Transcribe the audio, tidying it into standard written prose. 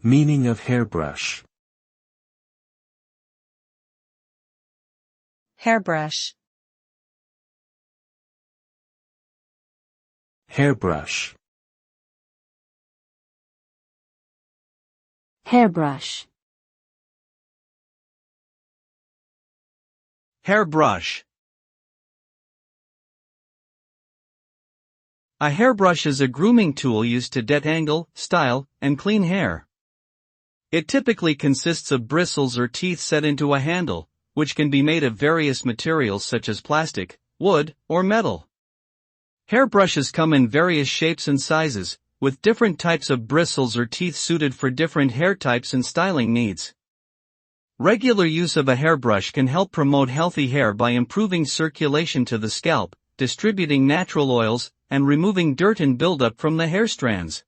Meaning of hairbrush. Hairbrush. Hairbrush. Hairbrush. Hairbrush. A hairbrush is a grooming tool used to detangle, style, and clean hair. It typically consists of bristles or teeth set into a handle, which can be made of various materials such as plastic, wood, or metal. Hairbrushes come in various shapes and sizes, with different types of bristles or teeth suited for different hair types and styling needs. Regular use of a hairbrush can help promote healthy hair by improving circulation to the scalp, distributing natural oils, and removing dirt and buildup from the hair strands.